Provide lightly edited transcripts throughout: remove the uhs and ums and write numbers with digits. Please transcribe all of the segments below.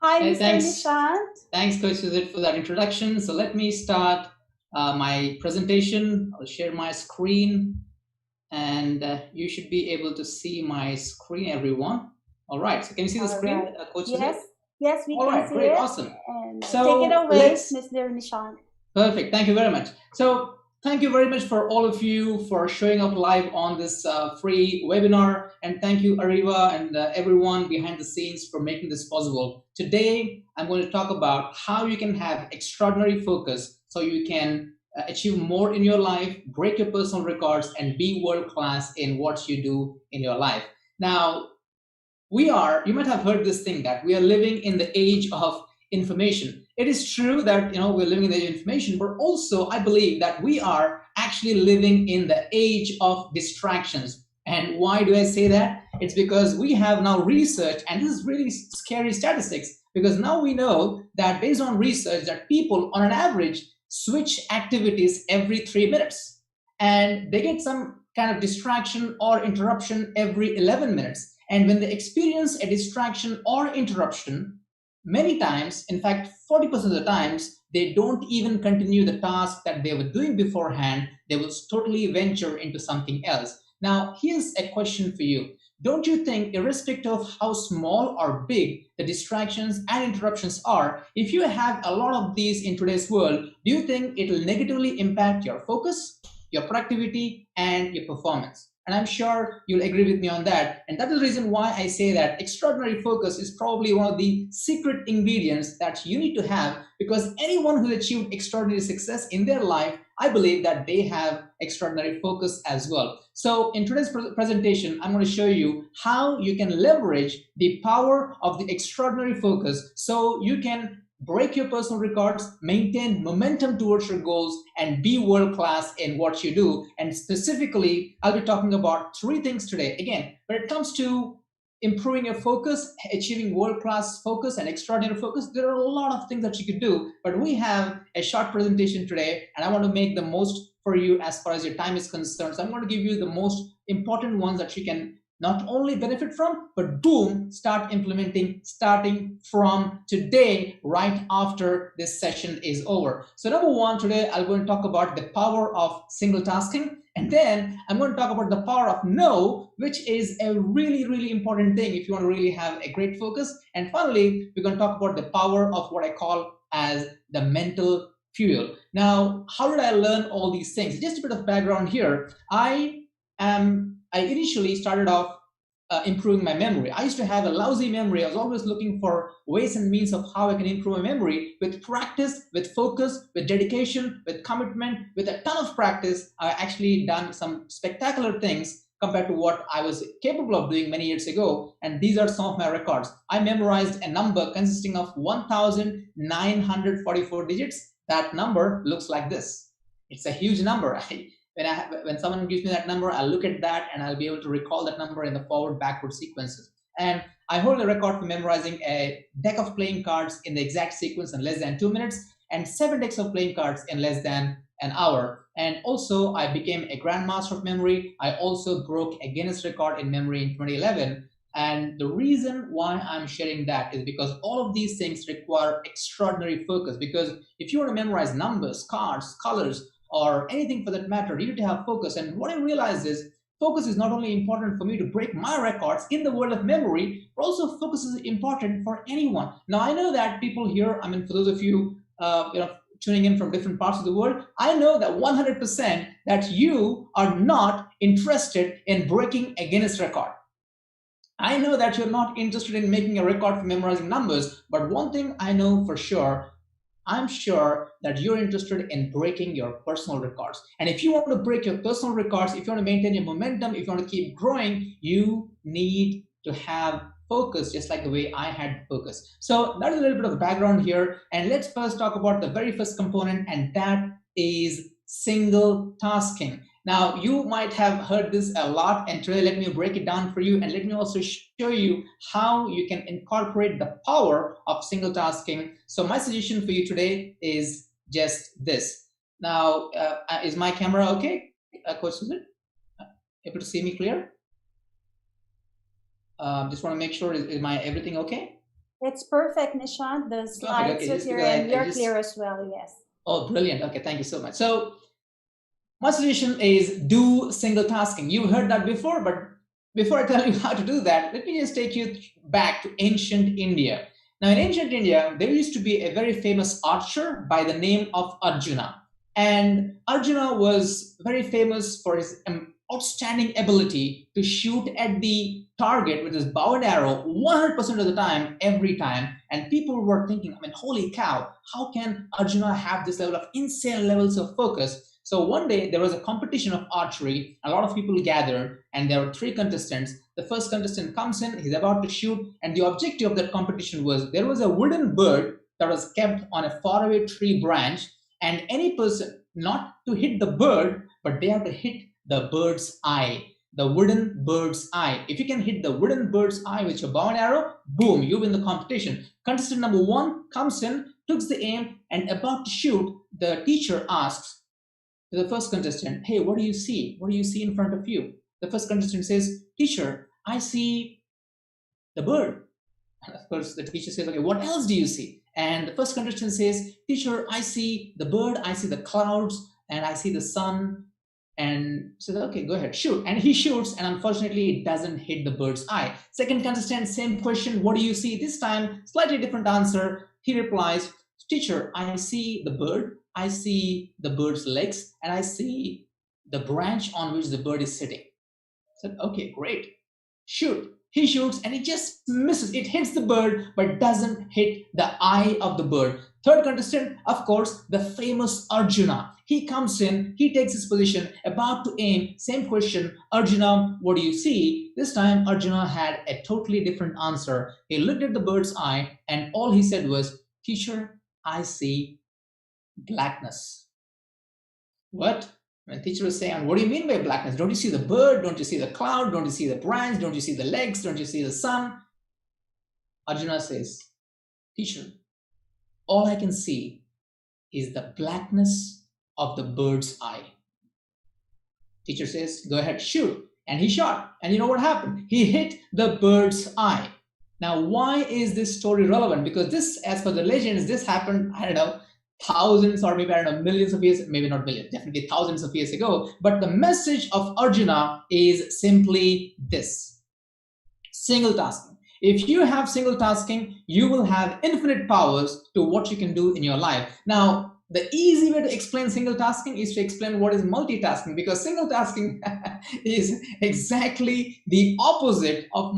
Hi, Hey, Mr. thanks. Nishant. Thanks, Coach Suzit, for that introduction. So let me start my presentation. I'll share my screen, and you should be able to see my screen, everyone. All right. So can you see the All screen, right. Coach Yes, Suzit? yes, we All can right. see Great. it. Awesome. And take it So away, let's Mr. Nishant. Perfect. Thank you very much. So, thank you very much for all of you for showing up live on this free webinar. And thank you, Ariva, and everyone behind the scenes for making this possible. Today, I'm going to talk about how you can have extraordinary focus so you can achieve more in your life, break your personal records, and be world class in what you do in your life. Now, you might have heard this thing that we are living in the age of information. It is true that we're living in the age of information, but also I believe that we are actually living in the age of distractions. And why do I say that? It's because we have now research, and this is really scary statistics, because now we know that based on research that people on an average switch activities every 3 minutes, and they get some kind of distraction or interruption every 11 minutes. And when they experience a distraction or interruption, many times, in fact, 40% of the times, they don't even continue the task that they were doing beforehand. They will totally venture into something else. Now, here's a question for you. Don't you think, irrespective of how small or big the distractions and interruptions are, if you have a lot of these in today's world, do you think it will negatively impact your focus, your productivity, and your performance? And I'm sure you'll agree with me on that. And that is the reason why I say that extraordinary focus is probably one of the secret ingredients that you need to have, because anyone who achieved extraordinary success in their life, I believe that they have extraordinary focus as well. So in today's presentation, I'm going to show you how you can leverage the power of the extraordinary focus so you can break your personal records, maintain momentum towards your goals, and be world class in what you do. And specifically, I'll be talking about three things today. Again, when it comes to improving your focus, achieving world class focus and extraordinary focus, there are a lot of things that you could do. But we have a short presentation today, and I want to make the most for you as far as your time is concerned. So I'm going to give you the most important ones that you can not only benefit from, but boom, start implementing starting from today, right after this session is over. So number one, today I'm going to talk about the power of single tasking. And then I'm going to talk about the power of no, which is a really, really important thing if you want to really have a great focus. And finally, we're going to talk about the power of what I call as the mental fuel. Now, how did I learn all these things? Just a bit of background here. I initially started off improving my memory. I used to have a lousy memory. I was always looking for ways and means of how I can improve my memory. With practice, with focus, with dedication, with commitment, with a ton of practice, I actually done some spectacular things compared to what I was capable of doing many years ago. And these are some of my records. I memorized a number consisting of 1,944 digits. That number looks like this. It's a huge number. When someone gives me that number, I'll look at that and I'll be able to recall that number in the forward backward sequences. And I hold a record for memorizing a deck of playing cards in the exact sequence in less than 2 minutes, and 7 decks of playing cards in less than an hour. And also, I became a grandmaster of memory. I also broke a Guinness record in memory in 2011. And the reason why I'm sharing that is because all of these things require extraordinary focus. Because if you want to memorize numbers, cards, colors, or anything for that matter, you need to have focus. And what I realized is focus is not only important for me to break my records in the world of memory, but also focus is important for anyone. Now, I know that people here, I mean, for those of you, tuning in from different parts of the world, I know that 100% that you are not interested in breaking a Guinness record. I know that you're not interested in making a record for memorizing numbers, but one thing I know for sure, I'm sure that you're interested in breaking your personal records. And if you want to break your personal records, if you want to maintain your momentum, if you want to keep growing, you need to have focus, just like the way I had focus. So that is a little bit of background here. And let's first talk about the very first component, and that is single tasking. Now, you might have heard this a lot, and today let me break it down for you, and let me also show you how you can incorporate the power of single tasking. So my suggestion for you today is just this. Now, is my camera okay, Coach Susan? Able to see me clear? Just want to make sure, is my everything okay? It's perfect, Nishant. The Perfect. slides Okay, just appear because and I you're just. clear as well. Yes. Oh, brilliant. Okay, thank you so much. So my suggestion is do single tasking. You've heard that before, but before I tell you how to do that, let me just take you back to ancient India. Now, in ancient India, there used to be a very famous archer by the name of Arjuna. And Arjuna was very famous for his outstanding ability to shoot at the target with his bow and arrow 100% of the time, every time. And people were thinking, I mean, holy cow, how can Arjuna have this level of insane levels of focus? So one day there was a competition of archery. A lot of people gathered, and there were three contestants. The first contestant comes in, he's about to shoot, and the objective of that competition was there was a wooden bird that was kept on a faraway tree branch, and any person not to hit the bird, but they have to hit the bird's eye. The wooden bird's eye. If you can hit the wooden bird's eye with your bow and arrow, boom, you win the competition. Contestant number one comes in, takes the aim, and about to shoot, the teacher asks, to the first contestant, hey, what do you see? What do you see in front of you? The first contestant says, teacher, I see the bird. And of course, the teacher says, okay, what else do you see? And the first contestant says, teacher, I see the bird, I see the clouds, and I see the sun. And says, okay, go ahead, shoot. And he shoots, and unfortunately, it doesn't hit the bird's eye. Second contestant, same question, what do you see? This time, slightly different answer. He replies, teacher, I see the bird, I see the bird's legs, and I see the branch on which the bird is sitting. I said, okay, great. Shoot. He shoots and it just misses. It hits the bird but doesn't hit the eye of the bird. Third contestant, of course, the famous Arjuna. He comes in, he takes his position, about to aim. Same question, Arjuna, what do you see? This time, Arjuna had a totally different answer. He looked at the bird's eye and all he said was, teacher, I see blackness. What? When teacher was saying, what do you mean by blackness? Don't you see the bird? Don't you see the cloud? Don't you see the branch? Don't you see the legs? Don't you see the sun? Arjuna says, teacher, all I can see is the blackness of the bird's eye. Teacher says, go ahead, shoot. And he shot. And you know what happened? He hit the bird's eye. Now, why is this story relevant? Because this, as per the legends, this happened, I don't know, thousands or maybe, I don't know, millions of years, maybe not millions, definitely thousands of years ago. But the message of Arjuna is simply this: single tasking. If you have single tasking, you will have infinite powers to what you can do in your life. Now, the easy way to explain single tasking is to explain what is multitasking, because single tasking is exactly the opposite of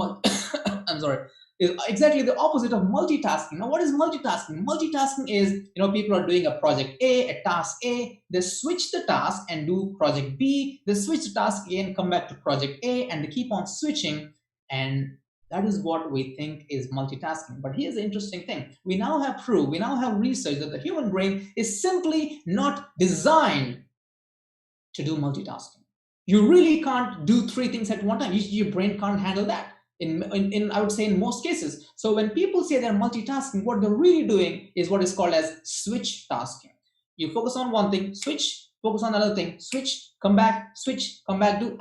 I'm sorry, is exactly the opposite of multitasking. Now, what is multitasking? Multitasking is, people are doing a project a task A, they switch the task and do project B, they switch the task A and come back to project A, and they keep on switching, and that is what we think is multitasking. But here's the interesting thing. We now have proof, we now have research that the human brain is simply not designed to do multitasking. You really can't do three things at one time. Your brain can't handle that. In I would say in most cases. So when people say they're multitasking, what they're really doing is what is called as switch tasking. You focus on one thing, switch, focus on another thing, switch, come back, switch, come back, do.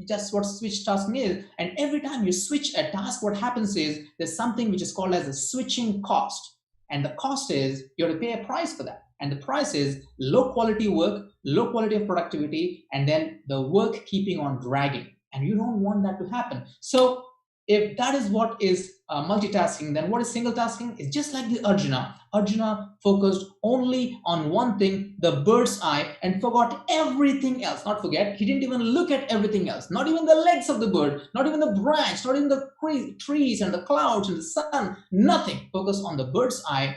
Just what switch tasking is. And every time you switch a task, what happens is there's something which is called as a switching cost. And the cost is you have to pay a price for that. And the price is low quality work, low quality of productivity, and then the work keeping on dragging. And you don't want that to happen. So if that is what is multitasking, then what is single tasking? It's just like the Arjuna. Arjuna focused only on one thing, the bird's eye, and forgot everything else. Not forget, he didn't even look at everything else. Not even the legs of the bird, not even the branch, not even the trees and the clouds and the sun, nothing. Focus on the bird's eye.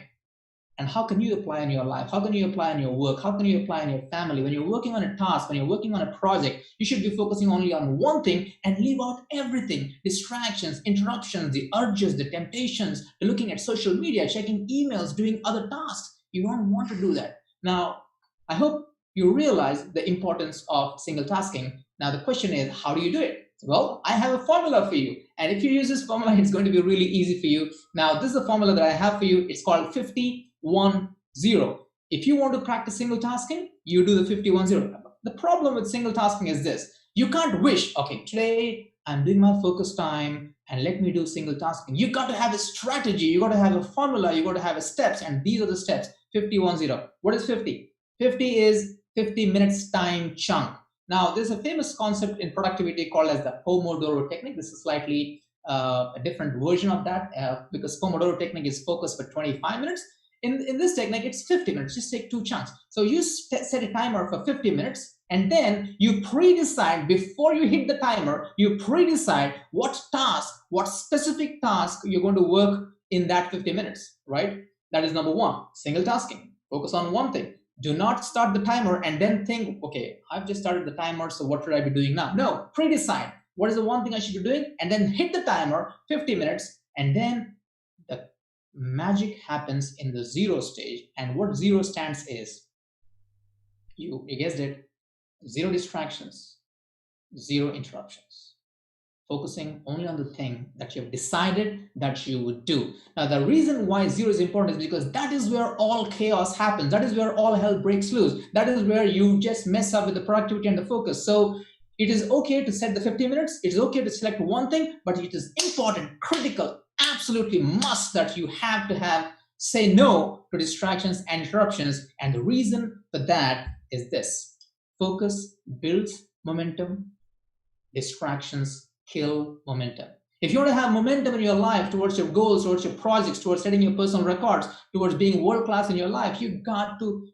And how can you apply in your life? How can you apply in your work? How can you apply in your family? When you're working on a task, when you're working on a project, you should be focusing only on one thing and leave out everything. Distractions, interruptions, the urges, the temptations, looking at social media, checking emails, doing other tasks. You don't want to do that. Now, I hope you realize the importance of single tasking. Now, the question is, how do you do it? Well, I have a formula for you. And if you use this formula, it's going to be really easy for you. Now, this is the formula that I have for you. It's called 50-1-0. If you want to practice single tasking, you do the 50-1-0. The problem with single tasking is this. You can't wish, okay, today I'm doing my focus time and let me do single tasking. You got to have a strategy, you got to have a formula, you got to have a steps, and these are the steps. 50-10. What is 50? 50 is 50 minutes time chunk. Now, there's a famous concept in productivity called as the Pomodoro technique. This is slightly a different version of that because Pomodoro technique is focused for 25 minutes. In this technique, it's 50 minutes. Just take two chunks. So you set a timer for 50 minutes, and then you pre-decide before you hit the timer, you pre-decide what task, what specific task you're going to work in that 50 minutes, right? That is number one, single tasking. Focus on one thing. Do not start the timer and then think, okay, I've just started the timer, so what should I be doing now? No, pre-decide what is the one thing I should be doing, and then hit the timer, 50 minutes, and then the magic happens in the zero stage. And what zero stands is, you guessed it, zero distractions, zero interruptions. Focusing only on the thing that you have decided that you would do. Now, the reason why zero is important is because that is where all chaos happens. That is where all hell breaks loose. That is where you just mess up with the productivity and the focus. So it is okay to set the 50 minutes. It is okay to select one thing, but it is important, critical, absolutely must that you have to say no to distractions and interruptions. And the reason for that is this: focus builds momentum, distractions kill momentum. If you want to have momentum in your life towards your goals, towards your projects, towards setting your personal records, towards being world-class in your life, you got to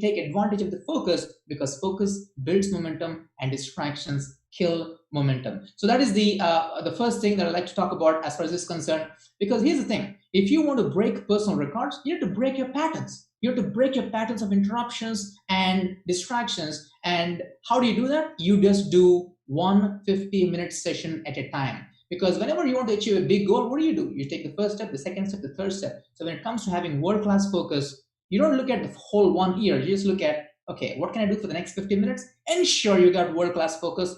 take advantage of the focus, because focus builds momentum and distractions kill momentum. So that is the first thing that I'd like to talk about as far as this is concerned. Because here's the thing: if you want to break personal records, you have to break your patterns. You have to break your patterns of interruptions and distractions. And how do you do that? You just do one 50-minute session at a time. Because whenever you want to achieve a big goal, what do? You take the first step, the second step, the third step. So when it comes to having world-class focus, you don't look at the whole 1 year. You just look at, okay, what can I do for the next 50 minutes? Ensure you got world-class focus.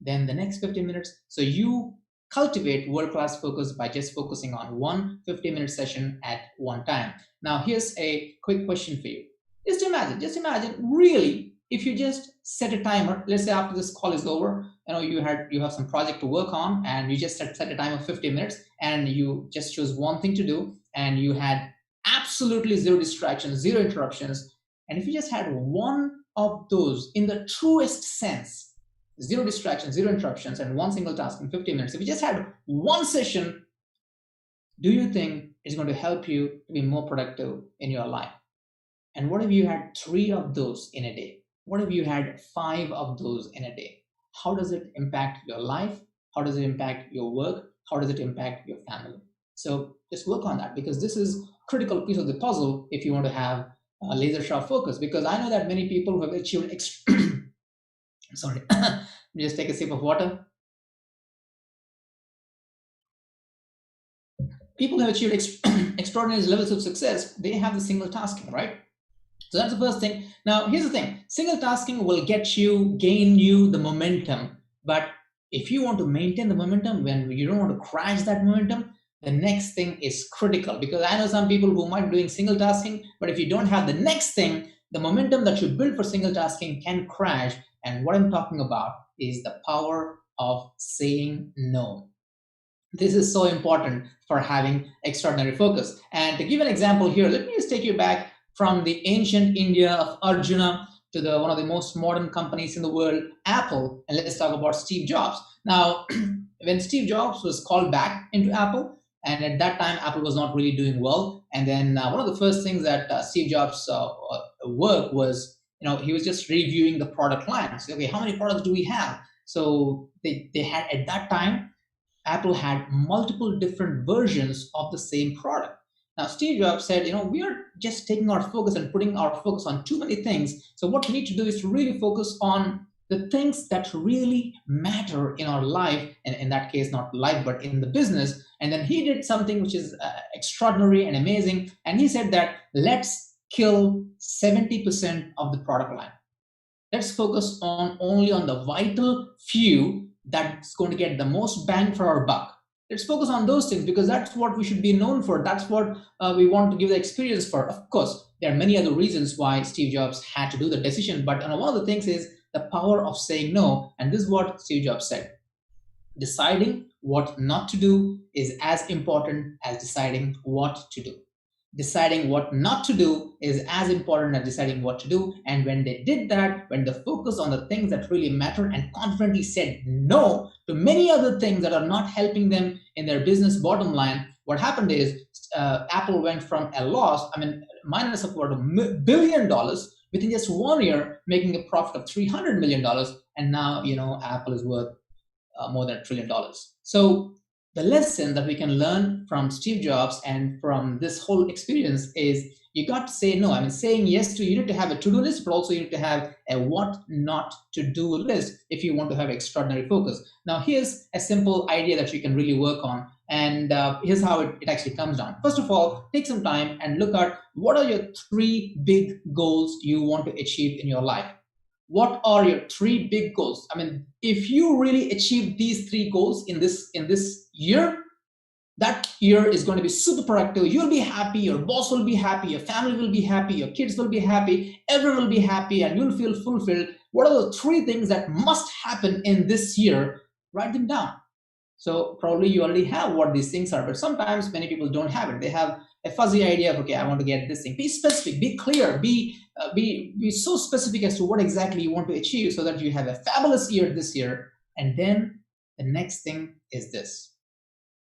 Then the next 50 minutes. So you cultivate world-class focus by just focusing on one 50-minute session at one time. Now, here's a quick question for you. Just imagine really, if you just set a timer, let's say after this call is over, you have some project to work on, and you just set a timer of 50 minutes, and you just chose one thing to do, and you had absolutely zero distractions, zero interruptions. And if you just had one of those in the truest sense, zero distractions, zero interruptions, and one single task in 50 minutes, if you just had one session, do you think it's going to help you to be more productive in your life? And what if you had 3 of those in a day? What if you had 5 of those in a day? How does it impact your life? How does it impact your work? How does it impact your family? So just work on that, because this is a critical piece of the puzzle if you want to have a laser sharp focus. Because I know that many people who have achieved sorry, just take a sip of water. People who have achieved extraordinary levels of success, they have the single tasking, right? So that's the first thing. Now, here's the thing. Single tasking will gain you the momentum. But if you want to maintain the momentum, when you don't want to crash that momentum, the next thing is critical. Because I know some people who might be doing single tasking, but if you don't have the next thing, the momentum that you build for single tasking can crash. And what I'm talking about is the power of saying no. This is so important for having extraordinary focus. And to give an example here, let me just take you back from the ancient India of Arjuna to one of the most modern companies in the world, Apple, and let's talk about Steve Jobs. Now, when Steve Jobs was called back into Apple, and at that time, Apple was not really doing well. And then one of the first things that Steve Jobs worked was, he was just reviewing the product line. So, okay, how many products do we have? So they had, at that time, Apple had multiple different versions of the same product. Now, Steve Jobs said, we are just taking our focus and putting our focus on too many things. So what we need to do is to really focus on the things that really matter in our life, and in that case, not life, but in the business. And then he did something which is extraordinary and amazing. And he said that let's kill 70% of the product line. Let's focus only on the vital few that's going to get the most bang for our buck. Let's focus on those things, because that's what we should be known for. That's what we want to give the experience for. Of course, there are many other reasons why Steve Jobs had to do the decision, but one of the things is the power of saying no. And this is what Steve Jobs said. Deciding what not to do is as important as deciding what to do. Deciding what not to do is as important as deciding what to do. And when they did that, when they focused on the things that really matter and confidently said no to many other things that are not helping them in their business bottom line, what happened is Apple went from a loss, minus of about $1 billion within just 1 year, making a profit of $300 million. And now, Apple is worth more than $1 trillion. So the lesson that we can learn from Steve Jobs and from this whole experience is you got to say no. Saying yes to, you need to have a to-do list, but also you need to have a what not to do list if you want to have extraordinary focus. Now, here's a simple idea that you can really work on. And here's how it actually comes down. First of all, take some time and look at what are your 3 big goals you want to achieve in your life. What are your 3 big goals? If you really achieve these 3 goals in this year, that year is going to be super productive. You'll be happy, your boss will be happy, your family will be happy, your kids will be happy, everyone will be happy, and you'll feel fulfilled. What are the 3 things that must happen in this year? Write them down. So probably you already have what these things are, but sometimes many people don't have it. They have a fuzzy idea of, okay, I want to get this thing. Be specific, be clear, be so specific as to what exactly you want to achieve so that you have a fabulous year this year. And then the next thing is this.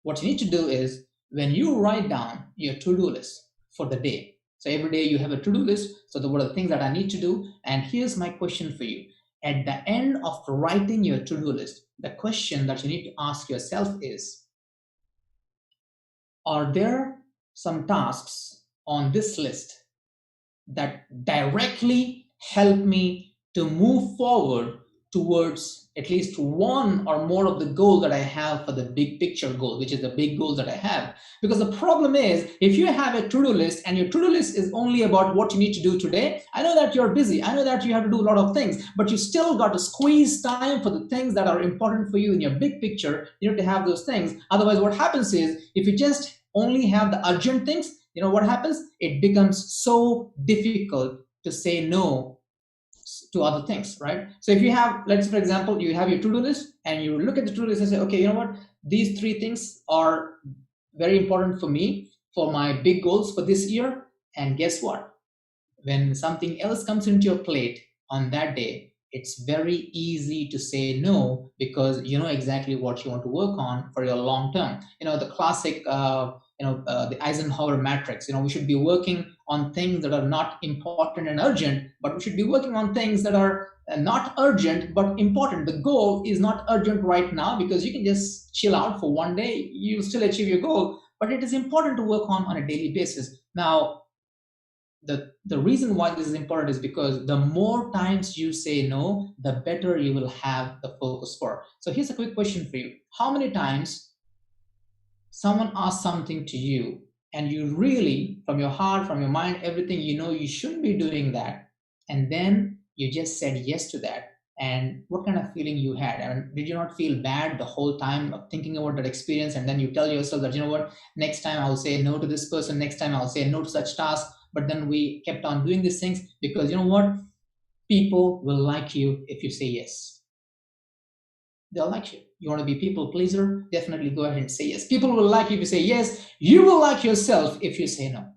What you need to do is when you write down your to-do list for the day. So every day you have a to-do list. So what are the things that I need to do? And here's my question for you. At the end of writing your to-do list, the question that you need to ask yourself is, are there some tasks on this list that directly help me to move forward towards at least one or more of the goal that I have for the big picture goal, which is the big goals that I have? Because the problem is, if you have a to-do list and your to-do list is only about what you need to do today, I know that you're busy, I know that you have to do a lot of things, but you still got to squeeze time for the things that are important for you in your big picture. You need to have those things. Otherwise, what happens is, if you just only have the urgent things, what happens? It becomes so difficult to say no to other things, right? So if you have, let's say, for example, you have your to-do list and you look at the to-do list and say, okay, you know what? These 3 things are very important for me, for my big goals for this year. And guess what? When something else comes into your plate on that day, it's very easy to say no because you know exactly what you want to work on for your long term. The classic, the Eisenhower matrix. We should be working on things that are not important and urgent, but we should be working on things that are not urgent but important. The goal is not urgent right now because you can just chill out for one day. You'll still achieve your goal, but it is important to work on a daily basis. Now, the reason why this is important is because the more times you say no, the better you will have the focus for. So here's a quick question for you. How many times someone asks something to you and you really, from your heart, from your mind, everything, you shouldn't be doing that, and then you just said yes to that? And what kind of feeling you had? Did you not feel bad the whole time of thinking about that experience? And then you tell yourself that, what, next time I'll say no to this person, next time I'll say no to such tasks. But then we kept on doing these things because what? People will like you if you say yes. They'll like you. You want to be people pleaser? Definitely go ahead and say yes. People will like you if you say yes. You will like yourself if you say no.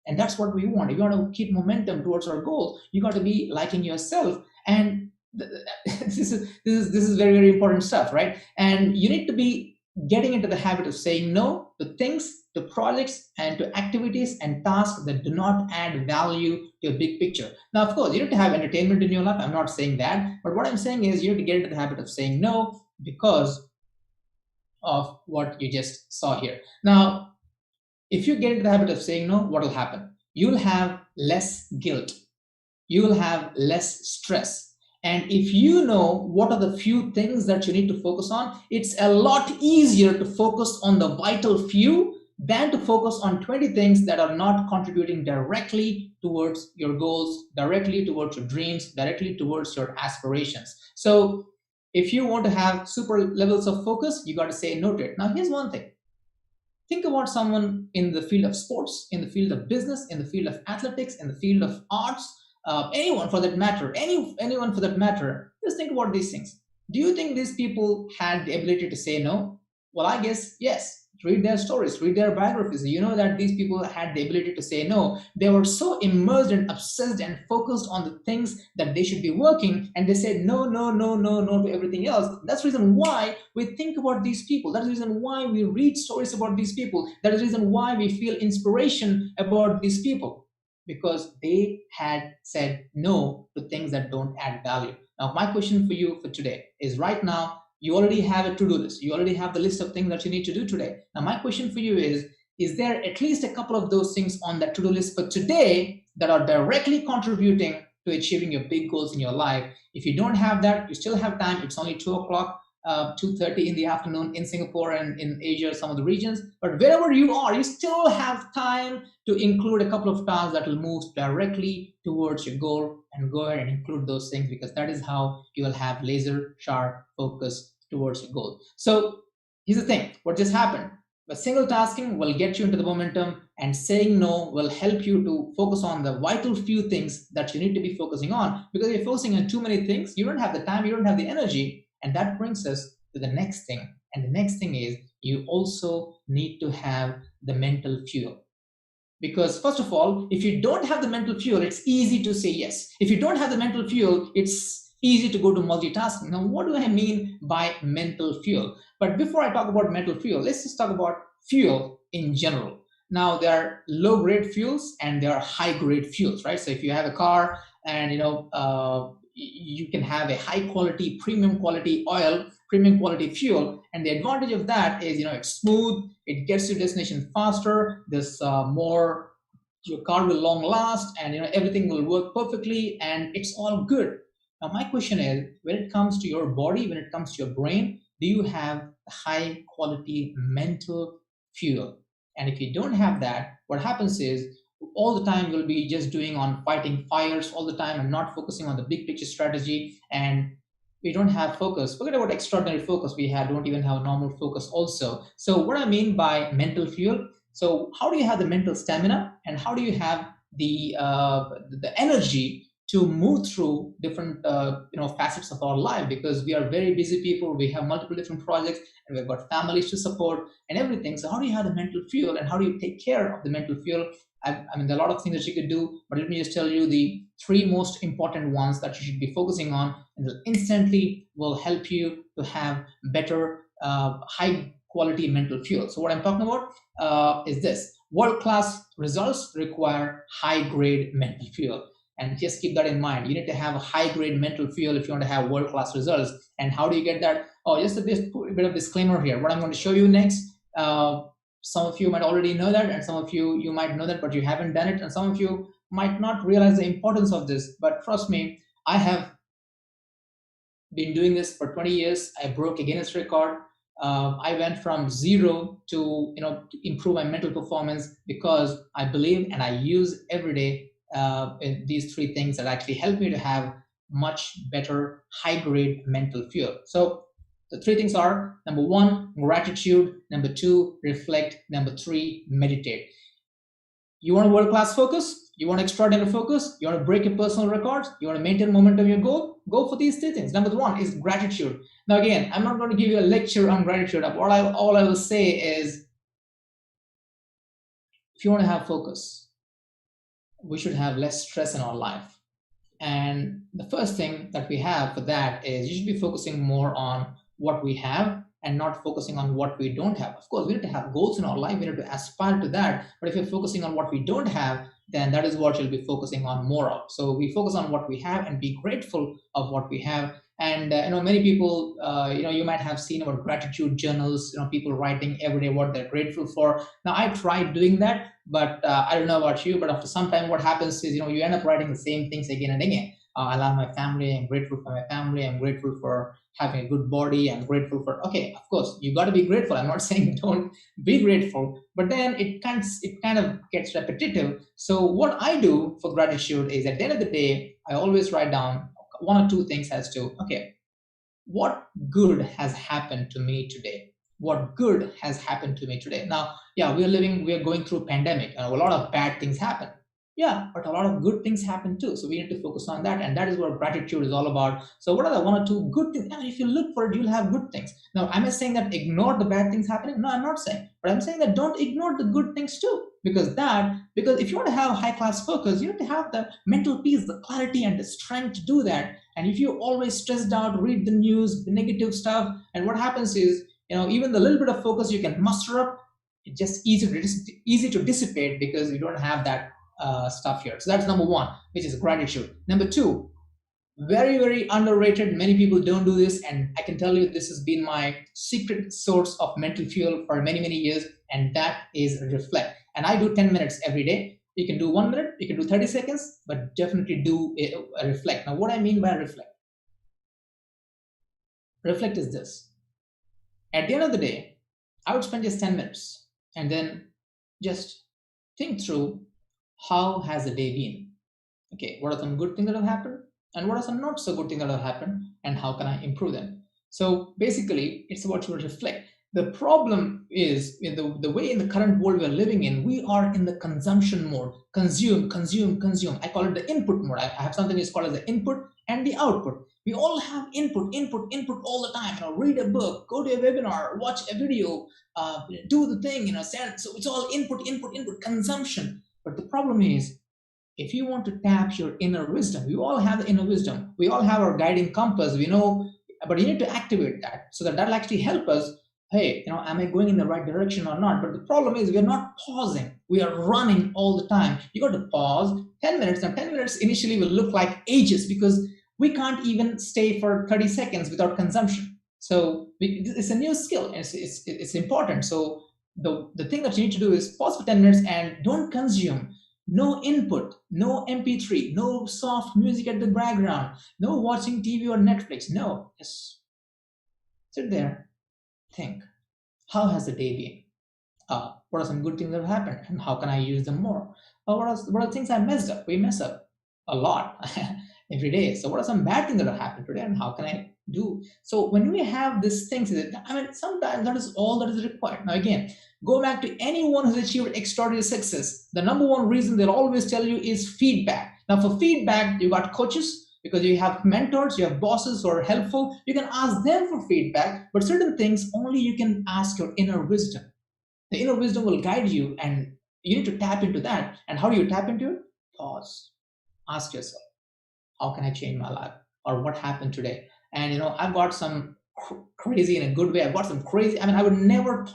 And that's what we want. If you want to keep momentum towards our goals, you got to be liking yourself. And this is very, very important stuff, right? And you need to be getting into the habit of saying no to things, to projects, and to activities and tasks that do not add value to your big picture. Now, of course, you need to have entertainment in your life. I'm not saying that. But what I'm saying is you need to get into the habit of saying no because of what you just saw here. Now, if you get into the habit of saying no, what will happen? You'll have less guilt. You will have less stress. And if you know what are the few things that you need to focus on, it's a lot easier to focus on the vital few than to focus on 20 things that are not contributing directly towards your goals, directly towards your dreams, directly towards your aspirations. So if you want to have super levels of focus, you got to say no to it. Now, here's one thing. Think about someone in the field of sports, in the field of business, in the field of athletics, in the field of arts, anyone for that matter, anyone for that matter. Just think about these things. Do you think these people had the ability to say no? Well, I guess yes. Read their stories, read their biographies. You know that these people had the ability to say no. They were so immersed and obsessed and focused on the things that they should be working, and they said no, no, no, no, no to everything else. That's the reason why we think about these people. That's the reason why we read stories about these people. That is the reason why we feel inspiration about these people, because they had said no to things that don't add value. Now, my question for you for today is, right now, you already have a to do list. You already have the list of things that you need to do today. Now, my question for you is there at least a couple of those things on that to do list for today that are directly contributing to achieving your big goals in your life? If you don't have that, you still have time. It's only 2 o'clock. 2:30 in the afternoon in Singapore and in Asia, some of the regions. But wherever you are, you still have time to include a couple of tasks that will move directly towards your goal, and go ahead and include those things, because that is how you will have laser sharp focus towards your goal. So here's the thing, what just happened. The single tasking will get you into the momentum, and saying no will help you to focus on the vital few things that you need to be focusing on. Because if you're focusing on too many things, you don't have the time, you don't have the energy. And that brings us to the next thing. And the next thing is, you also need to have the mental fuel. Because first of all, if you don't have the mental fuel, it's easy to say yes. If you don't have the mental fuel, it's easy to go to multitasking. Now, what do I mean by mental fuel? But before I talk about mental fuel, let's just talk about fuel in general. Now, there are low grade fuels and there are high grade fuels, right? So if you have a car, and you can have a high quality, premium quality oil, premium quality fuel, and the advantage of that is, it's smooth, it gets your destination faster, there's more, your car will long last, and everything will work perfectly, and it's all good. Now, my question is, when it comes to your body, when it comes to your brain, do you have high quality mental fuel? And if you don't have that, what happens is, all the time you'll be just doing on fighting fires all the time and not focusing on the big picture strategy, and we don't have focus. Forget about extraordinary focus we have, don't even have normal focus also. So what I mean by mental fuel, so how do you have the mental stamina, and how do you have the energy to move through different facets of our life? Because we are very busy people, we have multiple different projects, and we've got families to support and everything. So how do you have the mental fuel, and how do you take care of the mental fuel? I mean, there are a lot of things that you could do, but let me just tell you the three most important ones that you should be focusing on, and will instantly will help you to have better, high quality mental fuel. So what I'm talking about is this: world class results require high grade mental fuel. And just keep that in mind. You need to have a high grade mental fuel if you want to have world class results. And how do you get that? Oh, just a bit of disclaimer here. What I'm going to show you next, some of you might already know that, and some of you might know that, but you haven't done it, and some of you might not realize the importance of this. But trust me, I have been doing this for 20 years. I broke a Guinness record. I went from zero to improve my mental performance, because I believe and I use every day in these three things that actually help me to have much better high grade mental fuel. So the three things are: number one, gratitude; number two, reflect; number three, meditate. You want a world class focus? You want extraordinary focus? You want to break your personal records? You want to maintain momentum of your goal? Go for these three things. Number one is gratitude. Now, again, I'm not going to give you a lecture on gratitude. All I will say is, if you want to have focus, we should have less stress in our life. And the first thing that we have for that is, you should be focusing more on what we have and not focusing on what we don't have. Of course, we need to have goals in our life, we need to aspire to that. But if you're focusing on what we don't have, then that is what you'll be focusing on more of. So we focus on what we have and be grateful of what we have. And many people, you might have seen about gratitude journals, people writing every day what they're grateful for. Now, I tried doing that, but I don't know about you, but after some time, what happens is, you end up writing the same things again and again. I love my family, I'm grateful for my family, I'm grateful for having a good body, I'm grateful for, okay, of course, you got to be grateful. I'm not saying don't be grateful, but then it kind of gets repetitive. So what I do for gratitude is, at the end of the day, I always write down one or two things as to, okay, what good has happened to me today? What good has happened to me today? Now, yeah, we are going through a pandemic, and a lot of bad things happen. Yeah, but a lot of good things happen too. So we need to focus on that. And that is what gratitude is all about. So what are the one or two good things? I mean, if you look for it, you'll have good things. Now, am I saying that ignore the bad things happening? No, I'm not saying. But I'm saying that don't ignore the good things too. Because if you want to have high class focus, you have to have the mental peace, the clarity, and the strength to do that. And if you always stressed out, read the news, the negative stuff, and what happens is, even the little bit of focus you can muster up, it's just easy to dissipate because you don't have that stuff here. So that's number one, which is gratitude. Number two, very, very underrated. Many people don't do this, and I can tell you this has been my secret source of mental fuel for many, many years, and that is reflect. And I do 10 minutes every day. You can do 1 minute, you can do 30 seconds, but definitely do a reflect. Now, what I mean by reflect, reflect is this. At the end of the day, I would spend just 10 minutes and then just think through how has the day been. Okay, what are some good things that have happened, and what are some not so good things that have happened, and how can I improve them? So basically, it's about you reflect. The problem is in the way in the current world we're living in, we are in the consumption mode. Consume, consume, consume. I call it the input mode. I have something is called as the input and the output. We all have input, input, input all the time. Read a book, go to a webinar, watch a video, do the thing. So it's all input, input, input, consumption. But the problem is, if you want to tap your inner wisdom, we all have the inner wisdom. We all have our guiding compass. We know, but you need to activate that so that that'll actually help us. Hey, am I going in the right direction or not? But the problem is we're not pausing. We are running all the time. You got to pause 10 minutes. Now, 10 minutes initially will look like ages because we can't even stay for 30 seconds without consumption. So it's a new skill. It's important. So the thing that you need to do is pause for 10 minutes and don't consume. No input, no MP3, no soft music at the background, no watching TV or Netflix. No, just sit there, think. How has the day been? What are some good things that have happened, and how can I use them more? What are things I messed up? We mess up a lot every day. So what are some bad things that have happened today, and how can I do? So when we have these things, sometimes that is all that is required. Now again, go back to anyone who's achieved extraordinary success. The number one reason they'll always tell you is feedback. Now for feedback, you got coaches, because you have mentors, you have bosses who are helpful. You can ask them for feedback, but certain things only you can ask your inner wisdom. The inner wisdom will guide you, and you need to tap into that. And how do you tap into it? Pause. Ask yourself, how can I change my life? Or what happened today? And I've got some crazy in a good way. I've got some crazy. I would never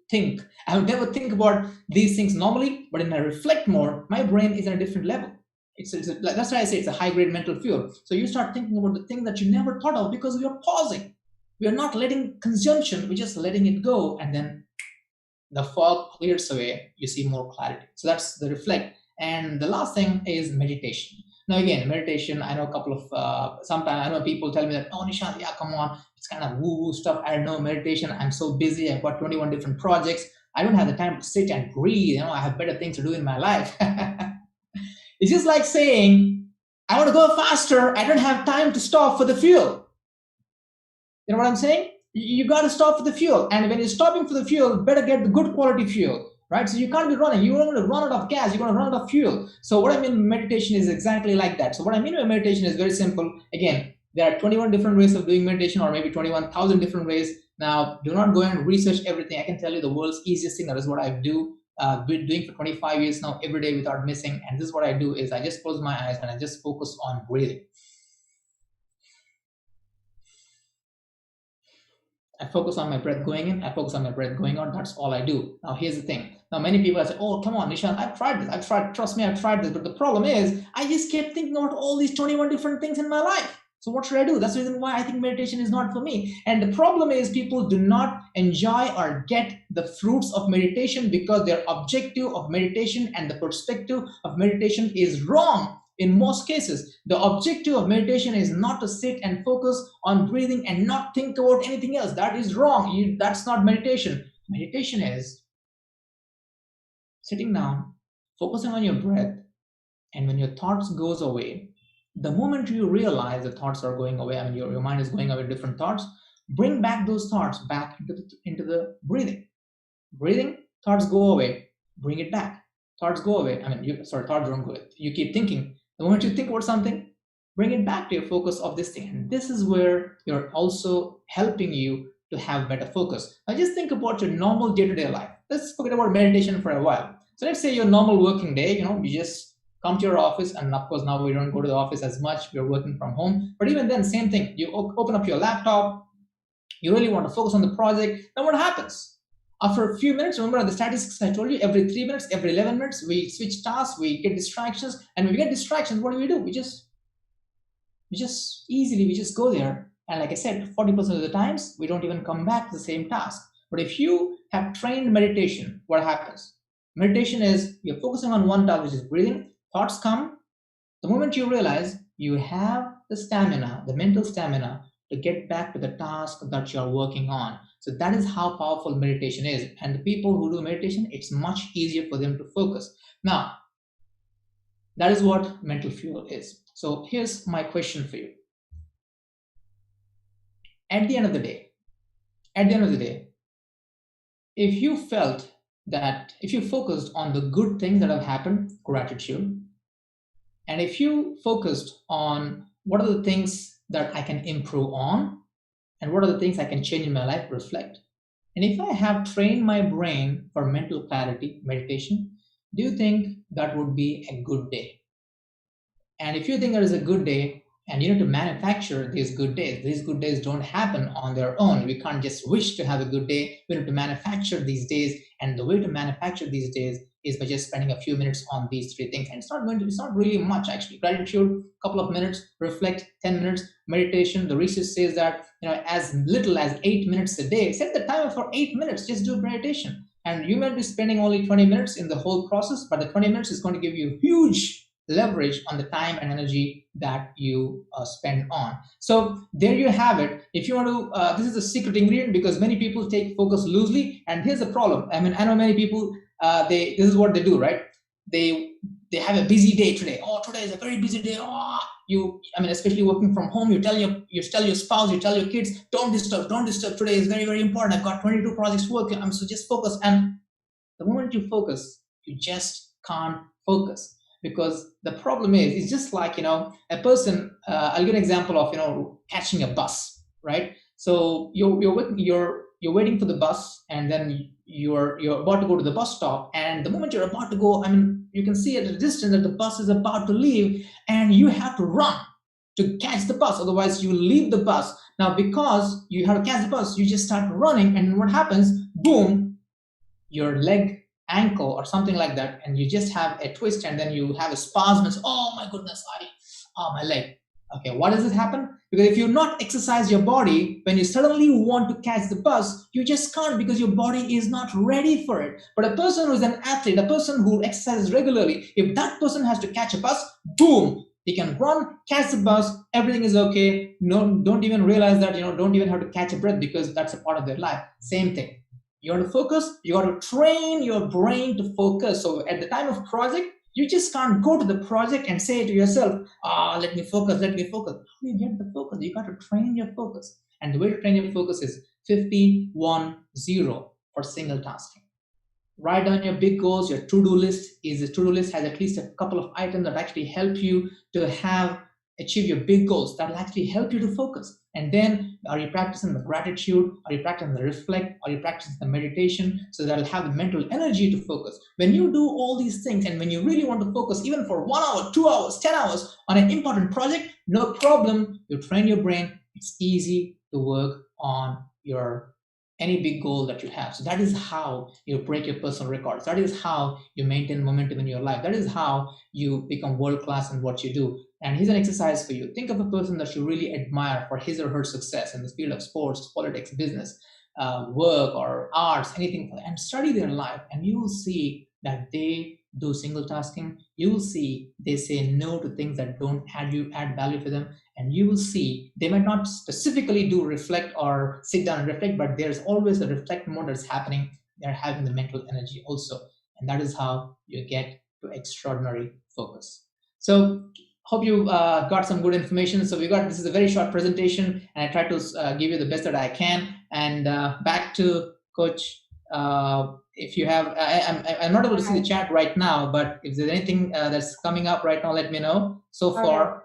think. I would never think about these things normally, but in I reflect more, my brain is at a different level. That's why I say it's a high grade mental fuel. So you start thinking about the thing that you never thought of because we are pausing. We are not letting consumption, we're just letting it go, and then the fog clears away, you see more clarity. So that's the reflect. And the last thing is meditation. Now again, meditation, I know a couple of, sometimes I know people tell me that, oh Nishant, yeah, come on, it's kind of woo-woo stuff. I don't know meditation, I'm so busy, I've got 21 different projects. I don't have the time to sit and breathe, I have better things to do in my life. It's just like saying, I want to go faster, I don't have time to stop for the fuel. You know what I'm saying? You got to stop for the fuel. And when you're stopping for the fuel, better get the good quality fuel, right? So you can't be running. You're going to run out of gas. You're going to run out of fuel. So what I mean meditation is exactly like that. So what I mean by meditation is very simple. Again, there are 21 different ways of doing meditation, or maybe 21,000 different ways. Now, do not go and research everything. I can tell you the world's easiest thing. That is what I do. Been doing for 25 years now, every day without missing. And this is what I do is I just close my eyes and I just focus on breathing. I focus on my breath going in, I focus on my breath going out. That's all I do. Now, here's the thing. Now, many people say, oh, come on, Nishant, I've tried this. Trust me, I've tried this. But the problem is, I just kept thinking about all these 21 different things in my life. So what should I do? That's the reason why I think meditation is not for me. And the problem is people do not enjoy or get the fruits of meditation because their objective of meditation and the perspective of meditation is wrong. In most cases, the objective of meditation is not to sit and focus on breathing and not think about anything else. That is wrong. That's not meditation. Meditation is sitting down, focusing on your breath, and when your thoughts goes away, the moment you realize the thoughts are going away, your mind is going away with different thoughts, bring back those thoughts back into the breathing. Breathing, thoughts go away, bring it back. thoughts go away. Thoughts don't go away. You keep thinking. The moment you think about something, bring it back to your focus of this thing. And this is where you're also helping you to have better focus. Now just think about your normal day-to-day life. Let's forget about meditation for a while. So let's say your normal working day, you just come to your office, and of course now we don't go to the office as much, we're working from home, but even then, same thing. You open up your laptop, you really want to focus on the project. Then what happens? After a few minutes, remember the statistics I told you, every 3 minutes, every 11 minutes, we switch tasks, we get distractions, and when we get distractions, what do? We just go there, and like I said, 40% of the times we don't even come back to the same task. But if you have trained meditation, what happens? Meditation is you're focusing on one task, which is breathing. Thoughts come. The moment you realize, you have the stamina, the mental stamina, to get back to the task that you're working on. So that is how powerful meditation is. And the people who do meditation, it's much easier for them to focus. Now, that is what mental fuel is. So here's my question for you. At the end of the day, if you felt that, if you focused on the good things that have happened, gratitude, and if you focused on what are the things that I can improve on, and what are the things I can change in my life, reflect. And if I have trained my brain for mental clarity, meditation, do you think that would be a good day? And if you think that is a good day, and you need to manufacture these good days don't happen on their own. We can't just wish to have a good day. We need to manufacture these days. And the way to manufacture these days is by just spending a few minutes on these three things. And it's not really much actually. Gratitude, couple of minutes, reflect, 10 minutes, meditation. The research says that, as little as 8 minutes a day, set the timer for 8 minutes, just do meditation. And you might be spending only 20 minutes in the whole process, but the 20 minutes is going to give you huge leverage on the time and energy that you spend on. So there you have it. If you want to, this is a secret ingredient, because many people take focus loosely. And here's the problem. I know many people, this is what they do, right? They have a busy day today. Oh, today is a very busy day. Especially working from home, you tell your spouse, you tell your kids, don't disturb. Today is very, very important. I've got 22 projects working. So just focus. And the moment you focus, you just can't focus. Because the problem is, it's just like, a person, I'll give an example of, catching a bus, right? So you're waiting for the bus, and then you're about to go to the bus stop. And the moment you're about to go, you can see at a distance that the bus is about to leave, and you have to run to catch the bus. Otherwise, you leave the bus. Now, because you have to catch the bus, you just start running. And what happens? Boom, your leg, ankle or something like that, and you just have a twist, and then you have a spasm. Oh my goodness, my leg. Okay, why does it happen? Because if you not exercise your body, when you suddenly want to catch the bus, you just can't, because your body is not ready for it. But a person who is an athlete, a person who exercises regularly, if that person has to catch a bus, boom, he can run, catch the bus, everything is okay. No, don't even realize that, don't even have to catch a breath, because that's a part of their life. Same thing. You want to focus, you got to train your brain to focus. So at the time of project, you just can't go to the project and say to yourself, let me focus. How do you get the focus? You got to train your focus. And the way to train your focus is 50-1-0 for single tasking. Write down your big goals. Your to-do list has at least a couple of items that actually help you to achieve your big goals. That will actually help you to focus. And then, are you practicing the gratitude? Are you practicing the reflect? Are you practicing the meditation? So that'll have the mental energy to focus. When you do all these things, and when you really want to focus, even for 1 hour, 2 hours, 10 hours on an important project, no problem. You train your brain. It's easy to work on any big goal that you have. So that is how you break your personal records. That is how you maintain momentum in your life. That is how you become world-class in what you do. And here's an exercise for you. Think of a person that you really admire for his or her success in the field of sports, politics, business, work, or arts, anything, and study their life. And you will see that they do single tasking. You will see they say no to things that don't add value for them. And you will see they might not specifically do reflect or sit down and reflect, but there's always a reflect mode that's happening. They're having the mental energy also. And that is how you get to extraordinary focus. So hope you got some good information. So this is a very short presentation, and I try to give you the best that I can. And back to Coach if you have, I'm not able to see the Alright. chat right now, but if there's anything that's coming up right now, let me know. So Alright. far,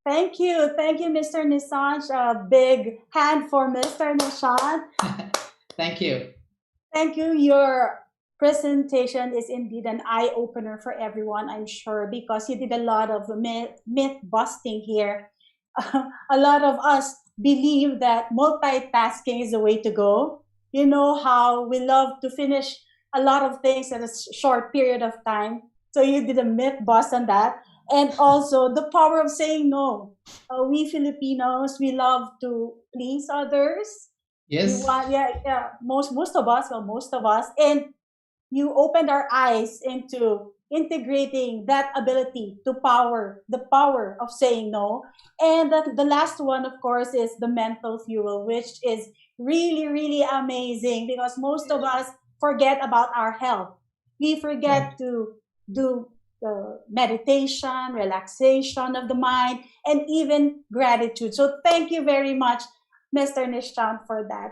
Thank you, Mr. Nishant. A big hand for Mr. Nishant. thank you. Thank you. Your presentation is indeed an eye opener for everyone, I'm sure, because you did a lot of myth busting here. A lot of us believe that multitasking is the way to go. You know how we love to finish a lot of things in a short period of time. So you did a myth bust on that. And also the power of saying no. We Filipinos, we love to please others. We Yes. want, yeah, most of us, well, most of us. And you opened our eyes into integrating that ability to the power of saying no. And the last one, of course, is the mental fuel, which is really, really amazing because most of us forget about our health. We forget Right. to do the meditation, relaxation of the mind, and even gratitude. So thank you very much, Mr. Nishant, for that.